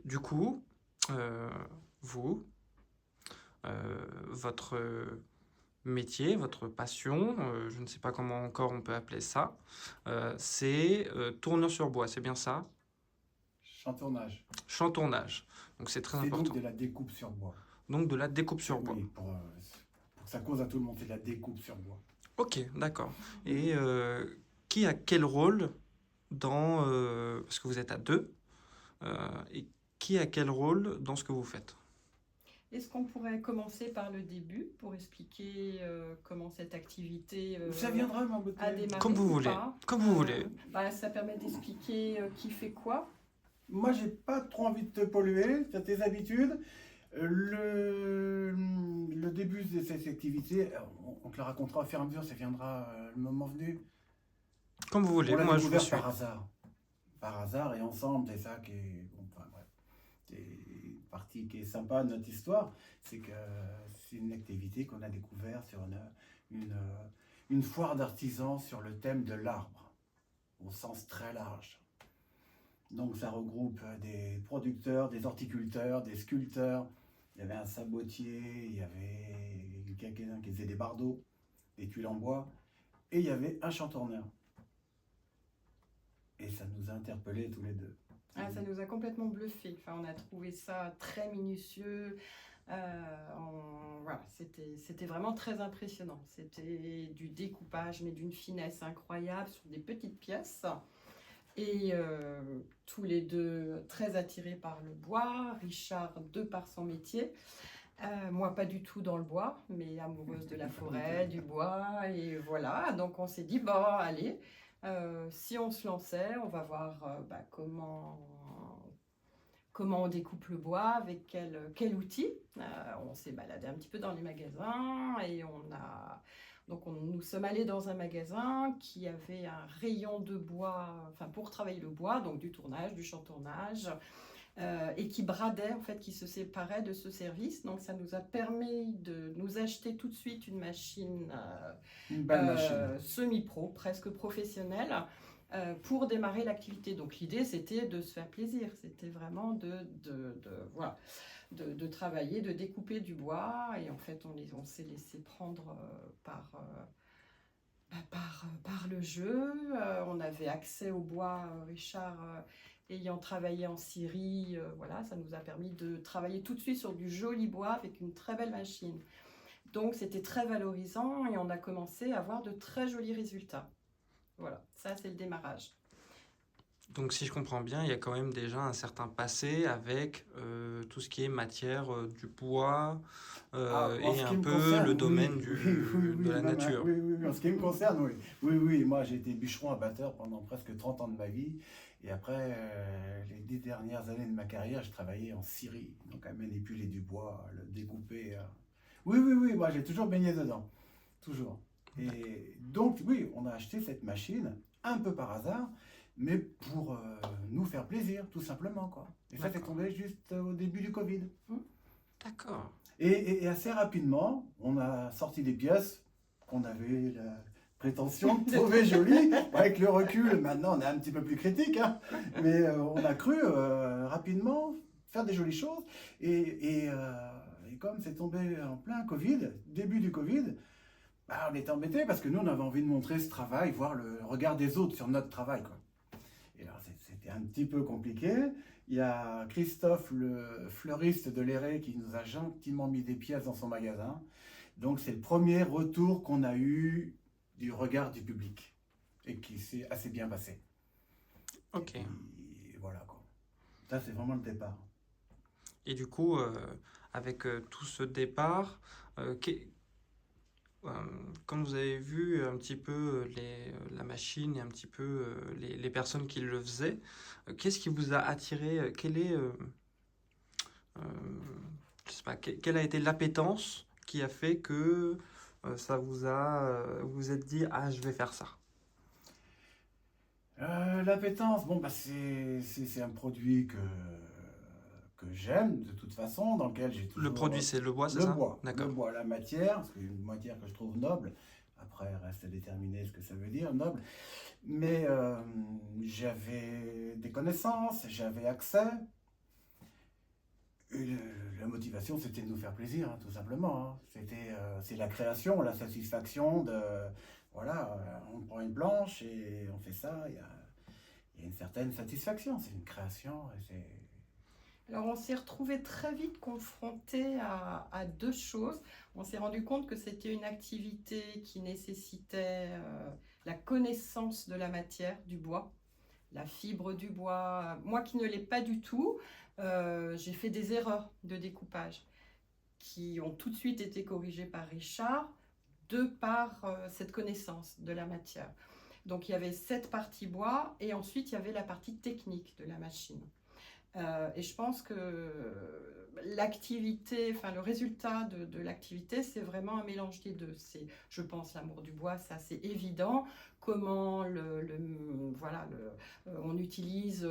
du coup, euh, vous, votre métier, votre passion, je ne sais pas comment encore on peut appeler ça, c'est tourneur sur bois, c'est bien ça? Chantournage. Chantournage. Donc c'est très C'est donc important. de la découpe sur bois. Donc de la découpe sur bois. Oui, pour que ça cause à tout le monde, c'est de la découpe sur bois. Ok, d'accord. Et qui a quel rôle dans... parce que vous êtes à deux, et qui a quel rôle dans ce que vous faites? Est-ce qu'on pourrait commencer par le début pour expliquer comment cette activité Ça viendra, ma beauté. a démarré Comme vous ou voulez. pas? Comme vous voulez. Ça permet d'expliquer qui fait quoi. Moi, j'ai pas trop envie de te polluer, tu as tes habitudes. Le début de cette activité, on te le racontera au fur et à mesure, ça viendra le moment venu. Comme vous voulez, On l'a moi je vous découvert suis. par hasard. Par hasard et ensemble, c'est ça qui est. Bon, enfin, bref. C'est partie qui est sympa de notre histoire, c'est que c'est une activité qu'on a découvert sur une, une foire d'artisans sur le thème de l'arbre, au sens très large. Donc ça regroupe des producteurs, des horticulteurs, des sculpteurs. Il y avait un sabotier, il y avait quelqu'un qui faisait des bardeaux, des tuiles en bois, et il y avait un chantourneur. Et ça nous a interpellés tous les deux. Ça nous a complètement bluffé. Enfin, on a trouvé ça très minutieux. Voilà, c'était vraiment très impressionnant. C'était du découpage, mais d'une finesse incroyable sur des petites pièces. Et tous les deux très attirés par le bois. Richard, de par son métier. Moi, pas du tout dans le bois, mais amoureuse de la forêt, du bois. Et voilà, donc on s'est dit, bon, allez, si on se lançait, on va voir comment on découpe le bois, avec quel outil. On s'est baladé un petit peu dans les magasins et nous sommes allés dans un magasin qui avait un rayon de bois, enfin pour travailler le bois, donc du tournage, du chantournage, et qui bradait, en fait, qui se séparait de ce service. Donc ça nous a permis de nous acheter tout de suite une machine Une belle machine. semi-pro, presque professionnelle, pour démarrer l'activité. Donc l'idée, c'était de se faire plaisir, c'était vraiment voilà, de travailler, de découper du bois. Et en fait, on s'est laissé prendre par le jeu. On avait accès au bois, Richard ayant travaillé en Syrie. Voilà, ça nous a permis de travailler tout de suite sur du joli bois avec une très belle machine. Donc c'était très valorisant et on a commencé à avoir de très jolis résultats. Voilà, ça c'est le démarrage. Donc si je comprends bien, il y a quand même déjà un certain passé avec tout ce qui est matière du bois En et ce un qui me peu le concerne, oui, domaine oui, de la même, nature. oui, oui, oui, en ce qui me concerne, oui. Oui, oui, moi j'ai été bûcheron abatteur pendant presque 30 ans de ma vie. Et après, les 10 dernières années de ma carrière, je travaillais en scierie. Donc à manipuler du bois, le découper. Oui, oui, oui, moi j'ai toujours baigné dedans. Toujours. D'accord. Et donc, oui, on a acheté cette machine un peu par hasard, mais pour nous faire plaisir, tout simplement, quoi. Et ça, c'est D'accord. tombé juste au début du Covid. D'accord. Et assez rapidement, on a sorti des pièces qu'on avait la prétention de trouver jolies. Avec le recul, maintenant, on est un petit peu plus critique, hein. Mais on a cru rapidement faire des jolies choses. Et comme c'est tombé en plein Covid, début du Covid, bah, on était embêtés parce que nous, on avait envie de montrer ce travail, voir le regard des autres sur notre travail, quoi. Et alors, c'était un petit peu compliqué. Il y a Christophe, le fleuriste de l'Éré, qui nous a gentiment mis des pièces dans son magasin. Donc, c'est le premier retour qu'on a eu du regard du public et qui s'est assez bien passé. Et Ok. puis, voilà, quoi. Ça, c'est vraiment le départ. Et du coup, avec tout ce départ, euh, quand vous avez vu un petit peu la machine et un petit peu les personnes qui le faisaient, qu'est-ce qui vous a attiré? Euh, je sais pas, quelle a été l'appétence qui a fait que vous vous êtes dit, ah, je vais faire ça. L'appétence, bon, bah, c'est un produit que j'aime de toute façon, dans lequel j'ai Le toujours produit, c'est le bois, c'est ça? le D'accord. bois, la matière, c'est une matière que je trouve noble. Après, reste à déterminer ce que ça veut dire, noble. Mais j'avais des connaissances, j'avais accès. Et la motivation, c'était de nous faire plaisir, hein, tout simplement. Hein. C'est la création, la satisfaction de... Voilà, on prend une planche et on fait ça. Il y a une certaine satisfaction. C'est une création. Et c'est... Alors on s'est retrouvé très vite confronté à deux choses. On s'est rendu compte que c'était une activité qui nécessitait la connaissance de la matière, du bois, la fibre du bois. Moi qui ne l'ai pas du tout, j'ai fait des erreurs de découpage qui ont tout de suite été corrigées par Richard de par cette connaissance de la matière. Donc il y avait cette partie bois et ensuite il y avait la partie technique de la machine. Et je pense que l'activité, enfin le résultat de l'activité, c'est vraiment un mélange des deux. C'est, je pense, l'amour du bois, ça c'est évident. Comment on utilise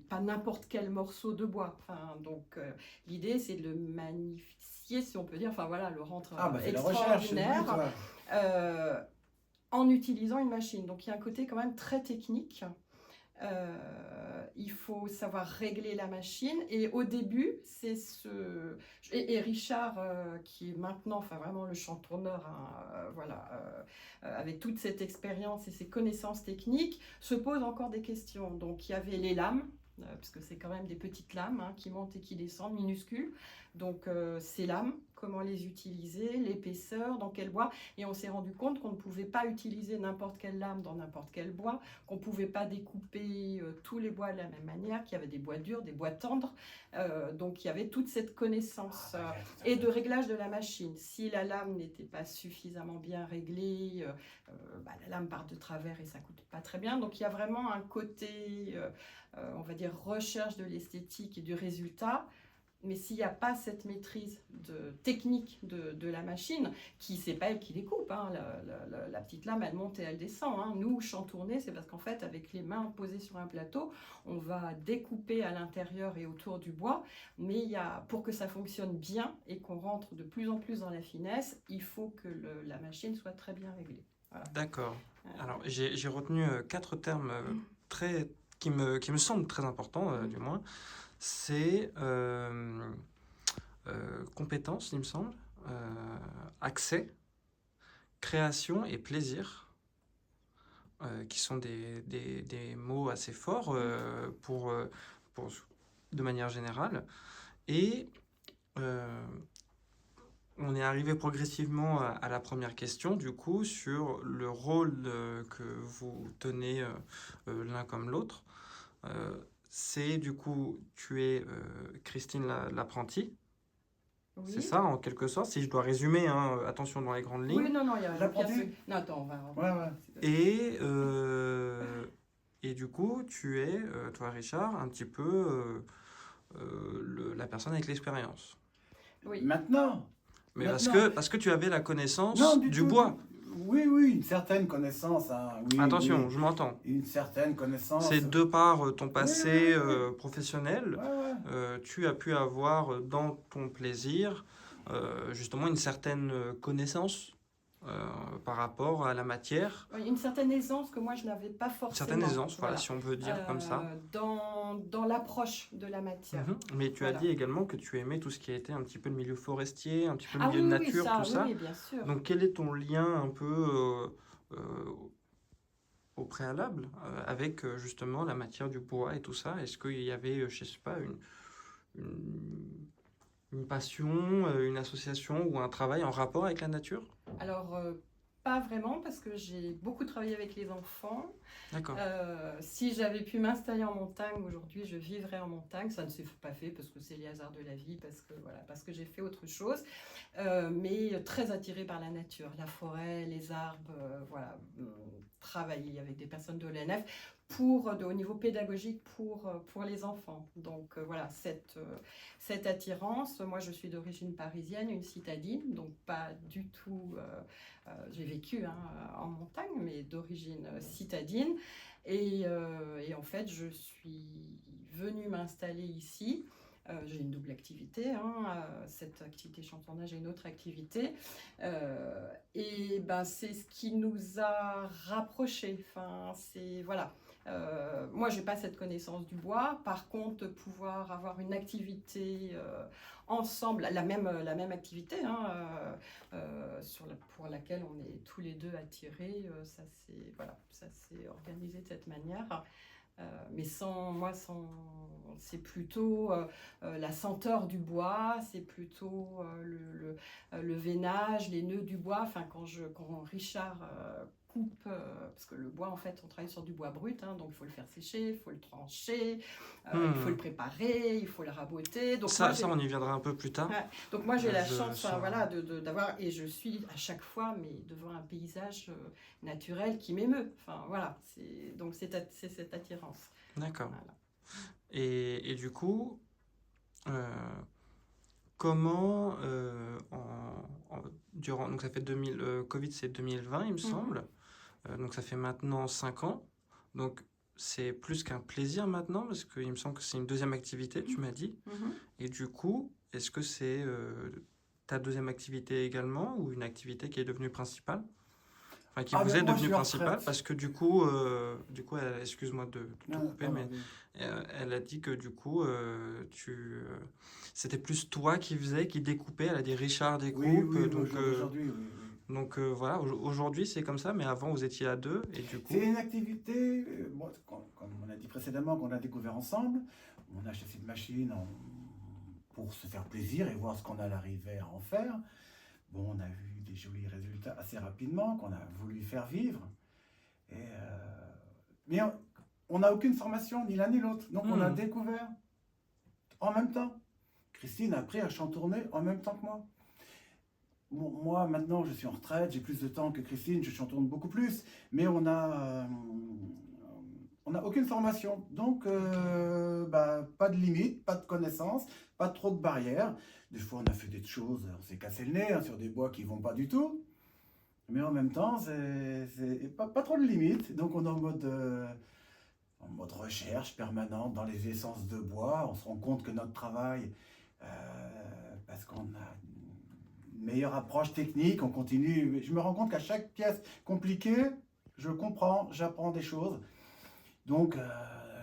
pas n'importe quel morceau de bois. Enfin, donc l'idée c'est de le magnifier, si on peut dire. Enfin voilà, le rendre c'est la recherche, c'est le but, extraordinaire ouais. en utilisant une machine. Donc il y a un côté quand même très technique. Il faut savoir régler la machine et au début c'est et Richard qui est maintenant enfin vraiment le chantourneur hein, avec toute cette expérience et ses connaissances techniques se pose encore des questions. Donc il y avait les lames parce que c'est quand même des petites lames hein, qui montent et qui descendent minuscules. Donc ces lames, comment les utiliser, l'épaisseur, dans quel bois. Et on s'est rendu compte qu'on ne pouvait pas utiliser n'importe quelle lame dans n'importe quel bois, qu'on ne pouvait pas découper tous les bois de la même manière, qu'il y avait des bois durs, des bois tendres. Donc il y avait toute cette connaissance et de réglage de la machine. Si la lame n'était pas suffisamment bien réglée, la lame part de travers et ça ne coûte pas très bien. Donc il y a vraiment un côté, on va dire, recherche de l'esthétique et du résultat. Mais s'il n'y a pas cette maîtrise technique de la machine, c'est pas elle qui découpe, hein, la petite lame, elle monte et elle descend. Hein. Nous, chantourner, c'est parce qu'en fait, avec les mains posées sur un plateau, on va découper à l'intérieur et autour du bois. Mais pour que ça fonctionne bien et qu'on rentre de plus en plus dans la finesse, il faut que la machine soit très bien réglée. Voilà. D'accord. Alors, j'ai retenu 4 termes qui me semblent très importants, du moins. C'est compétence, il me semble, accès, création et plaisir, qui sont des mots assez forts de manière générale. Et on est arrivé progressivement à la première question, du coup, sur le rôle que vous tenez l'un comme l'autre. C'est du coup, tu es Christine l'apprentie, Oui. c'est ça en quelque sorte, si je dois résumer, hein, attention dans les grandes lignes. Oui, non, il y a L'apprenti. Non, attends, on va... Ouais. Et du coup, tu es, toi Richard, un petit peu la personne avec l'expérience. Oui. Maintenant. Mais Maintenant. parce que tu avais la connaissance Non, du tout. bois. Oui, une certaine connaissance. Hein. Oui, Attention, oui. je m'entends. Une certaine connaissance. C'est de par ton passé Oui. professionnel, Ouais. tu as pu avoir dans ton plaisir justement une certaine connaissance par rapport à la matière. Une certaine aisance que moi je n'avais pas forcément. Une certaine aisance, voilà, si on peut dire comme ça. Dans l'approche de la matière. Mais tu as dit également que tu aimais tout ce qui était un petit peu le milieu forestier, un petit peu le milieu oui, de nature, ça, tout ça. Oui, bien sûr. Donc quel est ton lien un peu au préalable avec justement la matière du bois et tout ça? Est-ce qu'il y avait, je sais pas, une passion, une association ou un travail en rapport avec la nature? Alors, pas vraiment, parce que j'ai beaucoup travaillé avec les enfants. D'accord. Si j'avais pu m'installer en montagne, aujourd'hui, je vivrais en montagne. Ça ne s'est pas fait parce que c'est les hasards de la vie, parce que j'ai fait autre chose. Mais très attirée par la nature, la forêt, les arbres, travailler avec des personnes de l'ENF au niveau pédagogique pour les enfants. Donc voilà, cette attirance. Moi, je suis d'origine parisienne, une citadine, donc pas du tout... j'ai vécu en montagne, mais d'origine citadine. Et en fait, je suis venue m'installer ici. J'ai une double activité, cette activité chantournage et une autre activité. Et c'est ce qui nous a rapprochés. Enfin, voilà. Moi, je n'ai pas cette connaissance du bois. Par contre, pouvoir avoir une activité ensemble, la même activité, hein, pour laquelle on est tous les deux attirés, ça s'est organisé de cette manière. Mais c'est plutôt la senteur du bois, c'est plutôt le veinage, les nœuds du bois. Enfin, quand Richard coupe, parce que le bois, en fait, on travaille sur du bois brut, hein, donc il faut le faire sécher, il faut le trancher, il faut le préparer, il faut le raboter. Donc ça, on y viendra un peu plus tard. Ouais. Donc moi j'ai la chance sens- voilà, d'avoir, et je suis à chaque fois devant un paysage naturel qui m'émeut. Enfin voilà, donc c'est cette attirance. D'accord. Voilà. Et du coup, comment, durant, donc ça fait Covid, c'est 2020, il me semble. Donc ça fait maintenant 5 ans. Donc c'est plus qu'un plaisir maintenant, parce qu'il me semble que c'est une deuxième activité, tu m'as dit. Et du coup, est-ce que c'est ta deuxième activité également, ou une activité qui est devenue principale? Enfin, qui vous est devenue principale, parce que du coup, excuse-moi de te couper, mais elle a dit que du coup, c'était plus toi qui découpait. Elle a dit Richard découpe. Oui, donc, aujourd'hui, oui. donc voilà, aujourd'hui c'est comme ça, mais avant vous étiez à deux, et du coup. C'est une activité, comme on a dit précédemment, qu'on a découvert ensemble. On a acheté cette machine pour se faire plaisir et voir ce qu'on allait arriver à en faire. Bon, on a eu des jolis résultats assez rapidement, qu'on a voulu faire vivre. Mais on n'a aucune formation, ni l'un ni l'autre. Donc on a découvert en même temps. Christine a appris à chantourner en même temps que moi. Bon, moi, maintenant, je suis en retraite, j'ai plus de temps que Christine, je chantourne beaucoup plus. Mais on n'a aucune formation. Donc, pas de limite, pas de connaissances, pas trop de barrières. Des fois, on a fait des choses, on s'est cassé le nez sur des bois qui ne vont pas du tout. Mais en même temps, c'est pas trop de limites. Donc, on est en mode recherche permanente dans les essences de bois. On se rend compte que notre travail, parce qu'on a une meilleure approche technique, on continue. Je me rends compte qu'à chaque pièce compliquée, je comprends, j'apprends des choses. Donc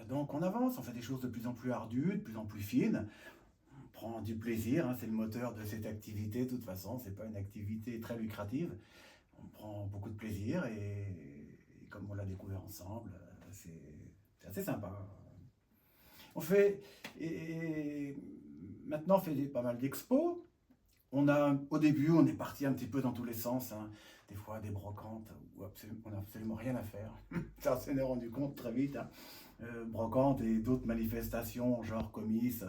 on avance, on fait des choses de plus en plus ardues, de plus en plus fines. On prend du plaisir, hein, c'est le moteur de cette activité. De toute façon, c'est pas une activité très lucrative. On prend beaucoup de plaisir et comme on l'a découvert ensemble, c'est assez sympa. Maintenant, on fait pas mal d'expos. Au début, on est parti un petit peu dans tous les sens. Hein. Des fois, des brocantes où on n'a absolument rien à faire. Ça s'en est rendu compte très vite. Hein. Brocantes et d'autres manifestations, genre comices,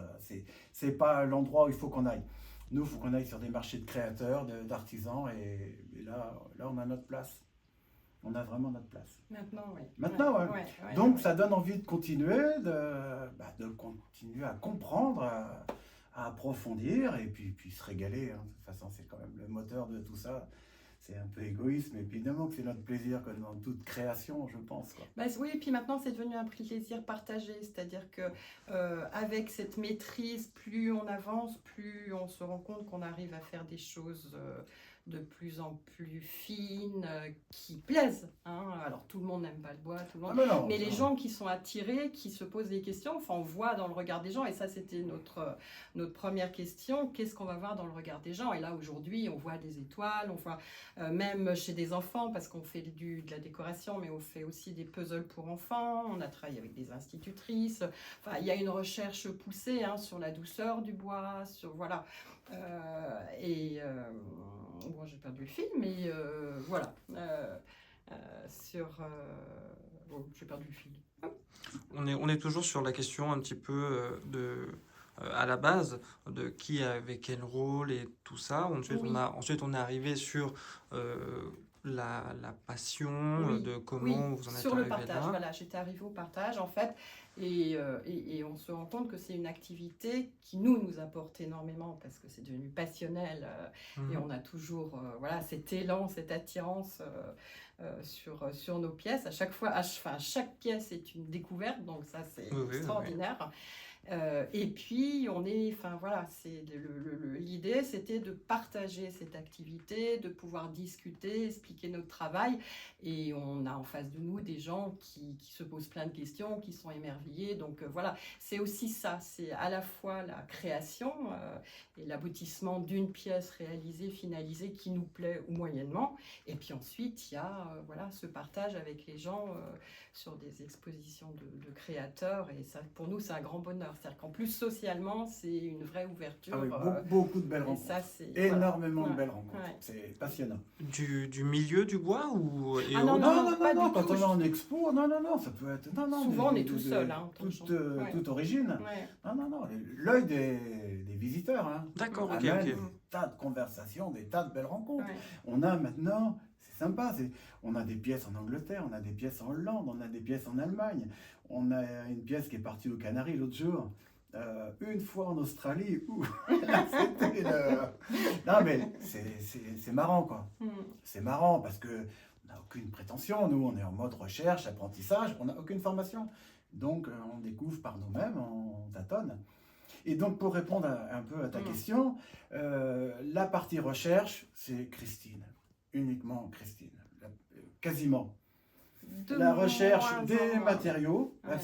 c'est pas l'endroit où il faut qu'on aille. Nous, il faut qu'on aille sur des marchés de créateurs, d'artisans, et là, on a notre place. On a vraiment notre place. Maintenant, oui. Maintenant, ouais. Donc, ça donne envie de continuer, de continuer à comprendre, à approfondir, et puis se régaler. Hein. De toute façon, c'est quand même le moteur de tout ça. C'est un peu égoïste, mais évidemment que c'est notre plaisir comme dans toute création, je pense. Quoi. Oui, et puis maintenant, c'est devenu un plaisir partagé. C'est-à-dire que avec cette maîtrise, plus on avance, plus on se rend compte qu'on arrive à faire des choses de plus en plus fines, qui plaisent. Hein. Alors, tout le monde n'aime pas le bois, tout le monde... mais les gens qui sont attirés, qui se posent des questions, enfin, on voit dans le regard des gens, et ça, c'était notre première question, qu'est-ce qu'on va voir dans le regard des gens? Et là, aujourd'hui, on voit des étoiles, on voit même chez des enfants, parce qu'on fait de la décoration, mais on fait aussi des puzzles pour enfants, on a travaillé avec des institutrices, enfin, il y a une recherche poussée hein, sur la douceur du bois, sur... Voilà. Bon, j'ai perdu le fil, mais voilà. J'ai perdu le fil. On est toujours sur la question un petit peu à la base de qui avait quel rôle et tout ça. Ensuite, on est arrivé sur la passion, de comment vous en êtes sur arrivé le partage, là. voilà, j'étais arrivée au partage en fait, et on se rend compte que c'est une activité qui nous apporte énormément parce que c'est devenu passionnel et on a toujours cet élan, cette attirance sur nos pièces. À chaque fois, chaque pièce est une découverte, donc ça c'est extraordinaire. Et puis, enfin voilà, l'idée, c'était de partager cette activité, de pouvoir discuter, expliquer notre travail. Et on a en face de nous des gens qui se posent plein de questions, qui sont émerveillés. Donc voilà, c'est aussi ça, c'est à la fois la création et l'aboutissement d'une pièce réalisée, finalisée, qui nous plaît ou moyennement. Et puis ensuite, il y a voilà, ce partage avec les gens sur des expositions de créateurs. Et ça, pour nous, c'est un grand bonheur. C'est-à-dire qu'en plus, socialement, c'est une vraie ouverture. Ah oui, beaucoup de belles rencontres. Ça, Énormément de voilà. belles rencontres. Ouais. C'est passionnant. Du milieu du bois ou et Ah non, autres? non, Quand on est en expo, non, ça peut être... Souvent, on est tout seul. Toute origine. Ouais. Non, l'œil des visiteurs. Hein. D'accord, ok, Amène ok. des tas de conversations, des tas de belles rencontres. Ouais. On a maintenant, c'est sympa, on a des pièces en Angleterre, on a des pièces en Hollande, on a des pièces en Allemagne. On a une pièce qui est partie aux Canaries l'autre jour. Une fois en Australie, c'était Non mais c'est marrant quoi. C'est marrant parce que on n'a aucune prétention, nous on est en mode recherche, apprentissage, on n'a aucune formation. Donc on découvre par nous-mêmes, on tâtonne. Et donc pour répondre un peu à ta question, la partie recherche, c'est Christine, uniquement Christine, quasiment. La recherche des matériaux, Ouais.